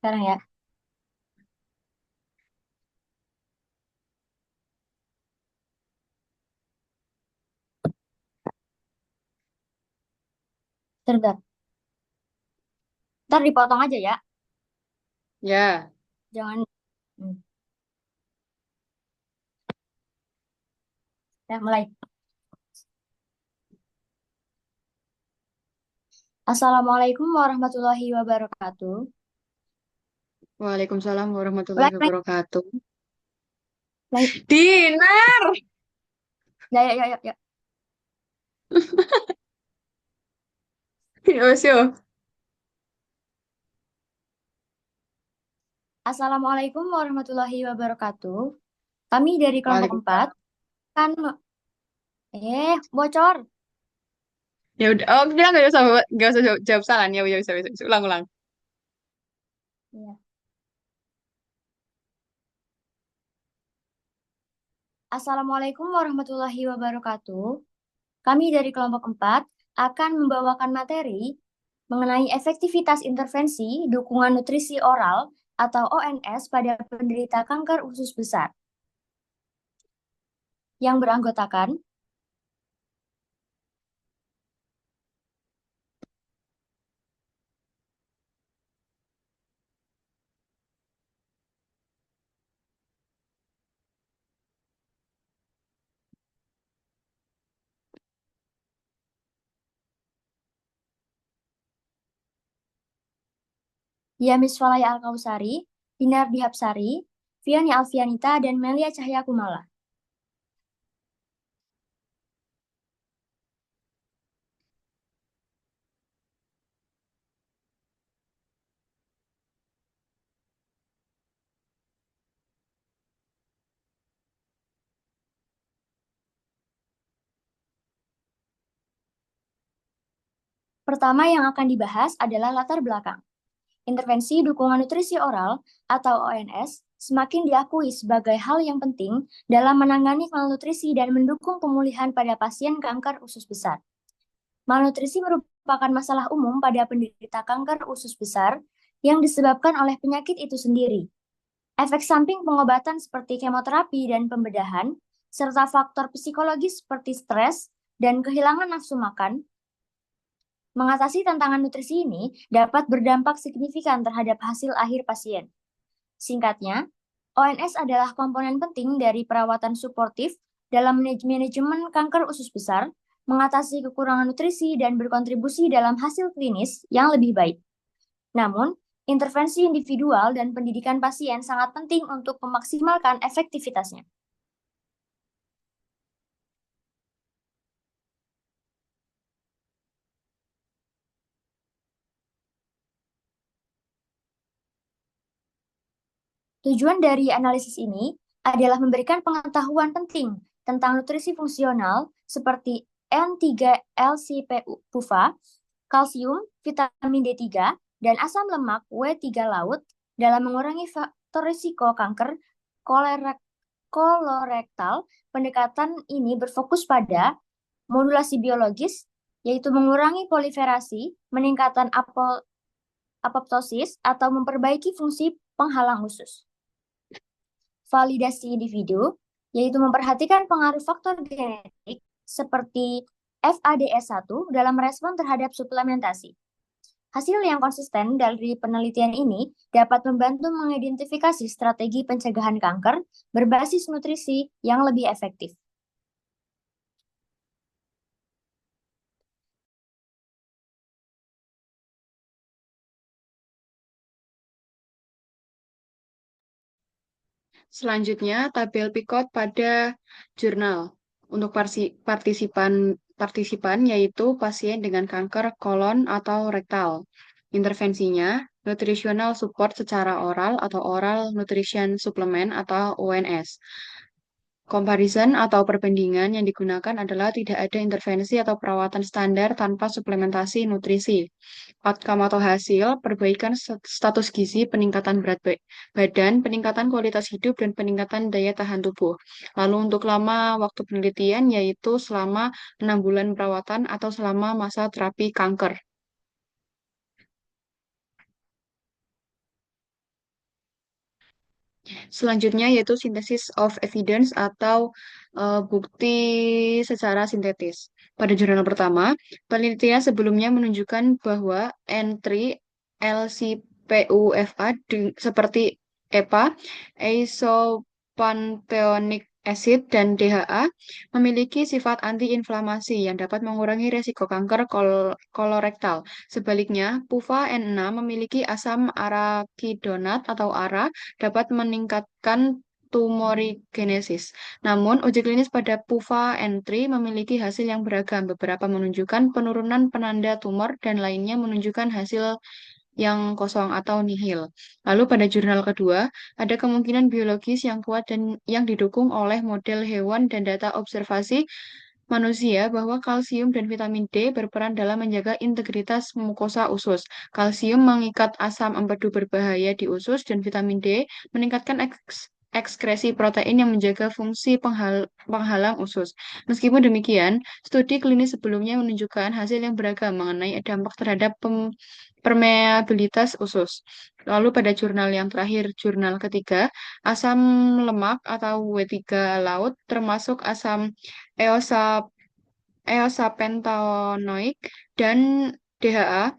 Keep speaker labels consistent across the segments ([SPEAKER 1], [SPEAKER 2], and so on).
[SPEAKER 1] Sekarang ya. Sebentar. Ntar dipotong aja ya.
[SPEAKER 2] Ya,
[SPEAKER 1] Jangan. Hmm. Ya, mulai. Assalamualaikum warahmatullahi wabarakatuh.
[SPEAKER 2] Waalaikumsalam
[SPEAKER 1] Mulai,
[SPEAKER 2] warahmatullahi
[SPEAKER 1] mulai,
[SPEAKER 2] wabarakatuh.
[SPEAKER 1] mulai.
[SPEAKER 2] Dinar!
[SPEAKER 1] Ya, ya, ya, ya, ya.
[SPEAKER 2] Yo, yo.
[SPEAKER 1] Assalamualaikum warahmatullahi wabarakatuh. Kami dari kelompok 4
[SPEAKER 2] Waalaikumsalam.
[SPEAKER 1] kan bocor.
[SPEAKER 2] Ya udah, oh bilang nggak usah jawab salah. Ya, ya bisa, bisa, bisa. Ulang, ulang.
[SPEAKER 1] Ya. Assalamualaikum warahmatullahi wabarakatuh. Kami dari kelompok 4 akan membawakan materi mengenai efektivitas intervensi dukungan nutrisi oral atau ONS pada penderita kanker usus besar yang beranggotakan. Yamis Falaya Al-Kausari, Dinar Dihapsari, Fiani Alfianita, dan Melia Cahyakumala. Pertama yang akan dibahas adalah latar belakang. Intervensi dukungan nutrisi oral atau ONS semakin diakui sebagai hal yang penting dalam menangani malnutrisi dan mendukung pemulihan pada pasien kanker usus besar. Malnutrisi merupakan masalah umum pada penderita kanker usus besar yang disebabkan oleh penyakit itu sendiri. Efek samping pengobatan seperti kemoterapi dan pembedahan, serta faktor psikologis seperti stres dan kehilangan nafsu makan, mengatasi tantangan nutrisi ini dapat berdampak signifikan terhadap hasil akhir pasien. Singkatnya, ONS adalah komponen penting dari perawatan suportif dalam manajemen kanker usus besar, mengatasi kekurangan nutrisi, dan berkontribusi dalam hasil klinis yang lebih baik. Namun, intervensi individual dan pendidikan pasien sangat penting untuk memaksimalkan efektivitasnya. Tujuan dari analisis ini adalah memberikan pengetahuan penting tentang nutrisi fungsional seperti N3-LC-PUVA, kalsium, vitamin D3, dan asam lemak W3 laut dalam mengurangi faktor risiko kanker kolorektal. Pendekatan ini berfokus pada modulasi biologis, yaitu mengurangi proliferasi, meningkatkan apoptosis, atau memperbaiki fungsi penghalang usus. Validasi individu, yaitu memperhatikan pengaruh faktor genetik seperti FADS1 dalam respon terhadap suplementasi. Hasil yang konsisten dari penelitian ini dapat membantu mengidentifikasi strategi pencegahan kanker berbasis nutrisi yang lebih efektif.
[SPEAKER 2] Selanjutnya, tabel Picot pada jurnal. Untuk partisipan yaitu pasien dengan kanker kolon atau rektal. Intervensinya, nutritional support secara oral atau oral nutrition supplement atau ONS. Comparison atau perbandingan yang digunakan adalah tidak ada intervensi atau perawatan standar tanpa suplementasi nutrisi. Outcome atau hasil, perbaikan status gizi, peningkatan berat badan, peningkatan kualitas hidup, dan peningkatan daya tahan tubuh. Lalu untuk lama waktu penelitian, yaitu selama 6 bulan perawatan atau selama masa terapi kanker. Selanjutnya yaitu synthesis of evidence atau bukti secara sintetis. Pada jurnal pertama, penelitian sebelumnya menunjukkan bahwa N3 LCPUFA seperti EPA, isopantheonic acid, dan DHA memiliki sifat antiinflamasi yang dapat mengurangi resiko kanker kolorektal. Sebaliknya, PUFA N6 memiliki asam arakidonat atau ARA dapat meningkatkan tumorigenesis. Namun, uji klinis pada PUFA N3 memiliki hasil yang beragam. Beberapa menunjukkan penurunan penanda tumor dan lainnya menunjukkan hasil yang kosong atau nihil. Lalu pada jurnal kedua, ada kemungkinan biologis yang kuat dan yang didukung oleh model hewan dan data observasi manusia bahwa kalsium dan vitamin D berperan dalam menjaga integritas mukosa usus. Kalsium mengikat asam empedu berbahaya di usus dan vitamin D meningkatkan ekskresi protein yang menjaga fungsi penghalang usus. Meskipun demikian, studi klinis sebelumnya menunjukkan hasil yang beragam mengenai dampak terhadap permeabilitas usus. Lalu pada jurnal yang terakhir, jurnal ketiga, asam lemak atau W3 laut termasuk asam eosa eosapentaenoik dan DHA,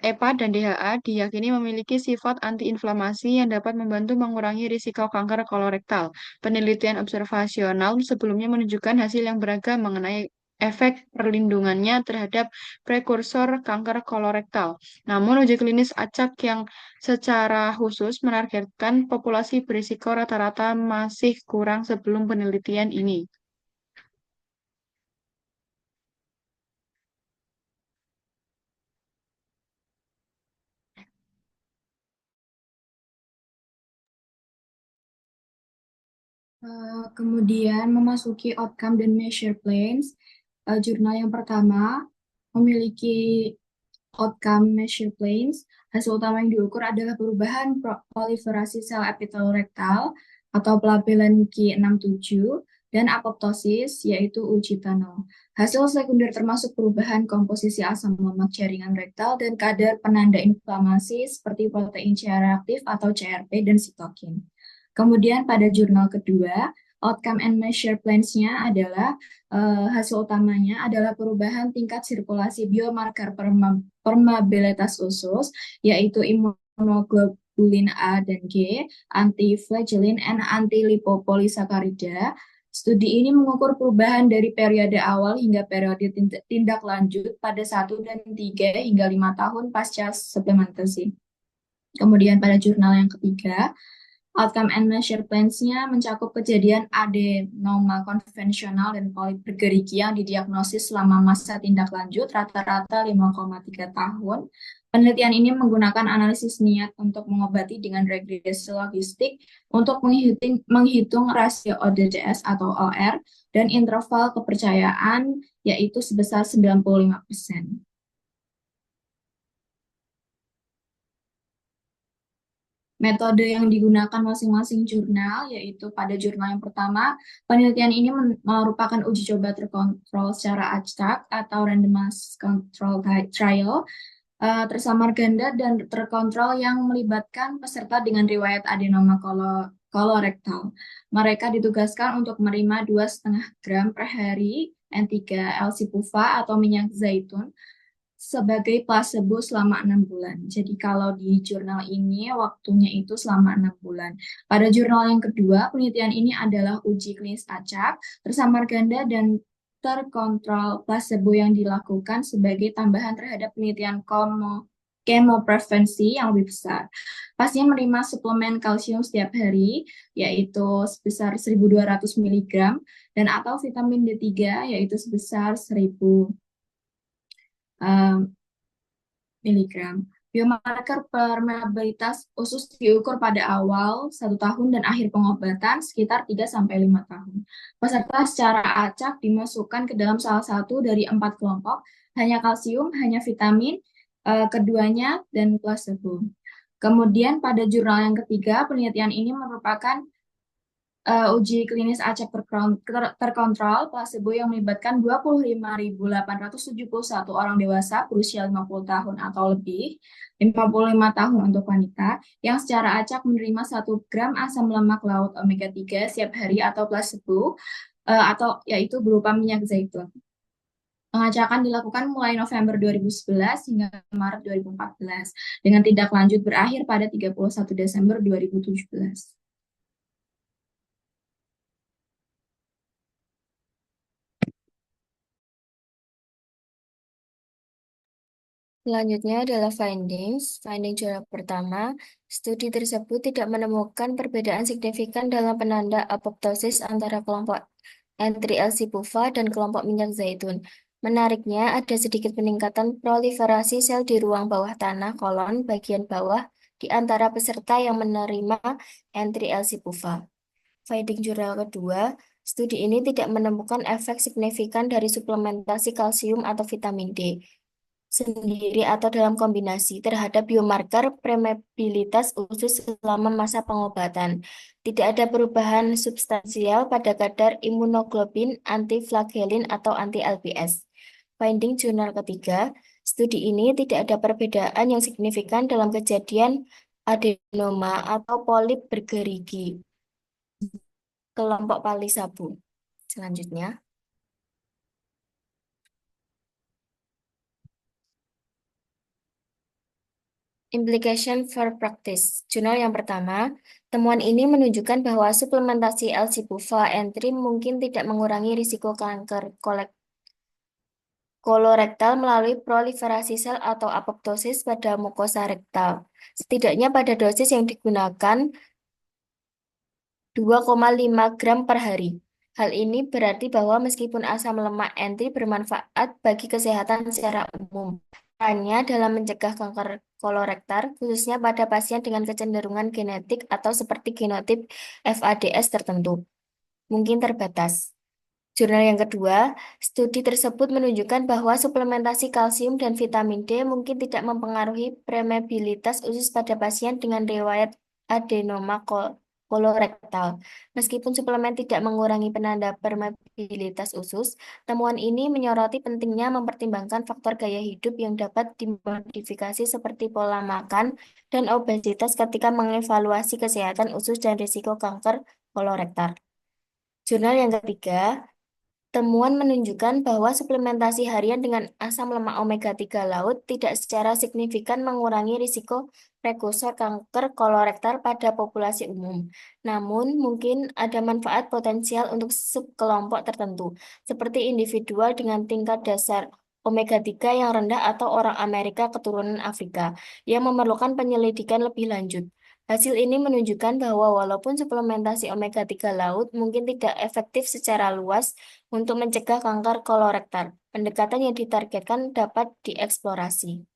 [SPEAKER 2] EPA dan DHA diyakini memiliki sifat antiinflamasi yang dapat membantu mengurangi risiko kanker kolorektal. Penelitian observasional sebelumnya menunjukkan hasil yang beragam mengenai efek perlindungannya terhadap prekursor kanker kolorektal. Namun, uji klinis acak yang secara khusus menargetkan populasi berisiko rata-rata masih kurang sebelum penelitian ini.
[SPEAKER 1] Kemudian memasuki outcome dan measure plans. Jurnal yang pertama memiliki outcome measure plans. Hasil utama yang diukur adalah perubahan proliferasi sel epitel rektal atau pelabelan Ki67 dan apoptosis yaitu uji tunnel. Hasil sekunder termasuk perubahan komposisi asam lemak jaringan rektal dan kadar penanda inflamasi seperti protein C reaktif atau CRP dan sitokin. Kemudian pada jurnal kedua, outcome and measure plans-nya adalah hasil utamanya adalah perubahan tingkat sirkulasi biomarker permeabilitas usus, yaitu imunoglobulin A dan G, anti-flagellin, and anti-lipopolisakarida. Studi ini mengukur perubahan dari periode awal hingga periode tindak lanjut pada 1 dan 3 hingga 5 tahun pasca suplementasi. Kemudian pada jurnal yang ketiga, outcome and measure plans-nya mencakup kejadian adenoma konvensional dan polip bergerigi yang didiagnosis selama masa tindak lanjut rata-rata 5,3 tahun. Penelitian ini menggunakan analisis niat untuk mengobati dengan regresi logistik untuk menghitung rasio ODDS atau OR dan interval kepercayaan yaitu sebesar 95%. Metode yang digunakan masing-masing jurnal, yaitu pada jurnal yang pertama, penelitian ini merupakan uji coba terkontrol secara acak atau randomized control trial, tersamar ganda dan terkontrol yang melibatkan peserta dengan riwayat adenoma kolorektal. Mereka ditugaskan untuk menerima 2,5 gram per hari N3-LC-PUFA atau minyak zaitun sebagai placebo selama 6 bulan. Jadi kalau di jurnal ini waktunya itu selama 6 bulan. Pada jurnal yang kedua, penelitian ini adalah uji klinis acak, tersamar ganda dan terkontrol placebo yang dilakukan sebagai tambahan terhadap penelitian kemoprevensi yang lebih besar. Pasien menerima suplemen kalsium setiap hari, yaitu sebesar 1.200 mg, dan atau vitamin D3, yaitu sebesar 1.000 miligram. Biomarker permeabilitas usus diukur pada awal 1 tahun dan akhir pengobatan sekitar 3-5 tahun. Peserta secara acak dimasukkan ke dalam salah satu dari 4 kelompok, hanya kalsium, hanya vitamin, keduanya, dan placebo. Kemudian pada jurnal yang ketiga, penelitian ini merupakan
[SPEAKER 3] Uji klinis acak terkontrol plasebo yang melibatkan 25.871 orang dewasa berusia 50 tahun atau lebih, 55 tahun untuk wanita, yang secara acak menerima 1 gram asam lemak laut omega 3 setiap hari atau plasebo, atau yaitu berupa minyak zaitun. Pengacakan dilakukan mulai November 2011 hingga Maret 2014, dengan tindak lanjut berakhir pada 31 Desember 2017.
[SPEAKER 4] Selanjutnya adalah findings. Finding jurnal pertama, studi tersebut tidak menemukan perbedaan signifikan dalam penanda apoptosis antara kelompok N3-LC-PUVA dan kelompok minyak zaitun. Menariknya, ada sedikit peningkatan proliferasi sel di ruang bawah tanah kolon bagian bawah di antara peserta yang menerima N3-LC-PUVA. Finding jurnal kedua, studi ini tidak menemukan efek signifikan dari suplementasi kalsium atau vitamin D sendiri atau dalam kombinasi terhadap biomarker permeabilitas usus selama masa pengobatan. Tidak ada perubahan substansial pada kadar imunoglobulin, antiflagelin, atau anti-LPS. Finding jurnal ketiga, studi ini tidak ada perbedaan yang signifikan dalam kejadian adenoma atau polip bergerigi kelompok palisabu. Selanjutnya, Implication for Practice. Jurnal yang pertama, temuan ini menunjukkan bahwa suplementasi L-Cipuva N3 mungkin tidak mengurangi risiko kanker kolorektal melalui proliferasi sel atau apoptosis pada mukosa rektal. Setidaknya pada dosis yang digunakan 2,5 gram per hari. Hal ini berarti bahwa meskipun asam lemak N3 bermanfaat bagi kesehatan secara umum, perannya dalam mencegah kanker kolorektal, khususnya pada pasien dengan kecenderungan genetik atau seperti genotip FADS tertentu, mungkin terbatas. Jurnal yang kedua, studi tersebut menunjukkan bahwa suplementasi kalsium dan vitamin D mungkin tidak mempengaruhi permeabilitas usus pada pasien dengan riwayat adenoma kolorektal. Meskipun suplemen tidak mengurangi penanda permeabilitas usus, temuan ini menyoroti pentingnya mempertimbangkan faktor gaya hidup yang dapat dimodifikasi seperti pola makan dan obesitas ketika mengevaluasi kesehatan usus dan risiko kanker kolorektal. Jurnal yang ketiga, temuan menunjukkan bahwa suplementasi harian dengan asam lemak omega 3 laut tidak secara signifikan mengurangi risiko prekursor kanker kolorektal pada populasi umum. Namun, mungkin ada manfaat potensial untuk subkelompok tertentu, seperti individual dengan tingkat dasar omega 3 yang rendah atau orang Amerika keturunan Afrika, yang memerlukan penyelidikan lebih lanjut. Hasil ini menunjukkan bahwa walaupun suplementasi omega 3 laut mungkin tidak efektif secara luas untuk mencegah kanker kolorektal, pendekatan yang ditargetkan dapat dieksplorasi.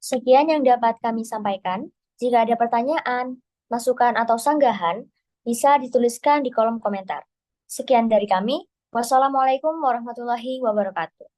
[SPEAKER 1] Sekian yang dapat kami sampaikan. Jika ada pertanyaan, masukan, atau sanggahan, bisa dituliskan di kolom komentar. Sekian dari kami. Wassalamualaikum warahmatullahi wabarakatuh.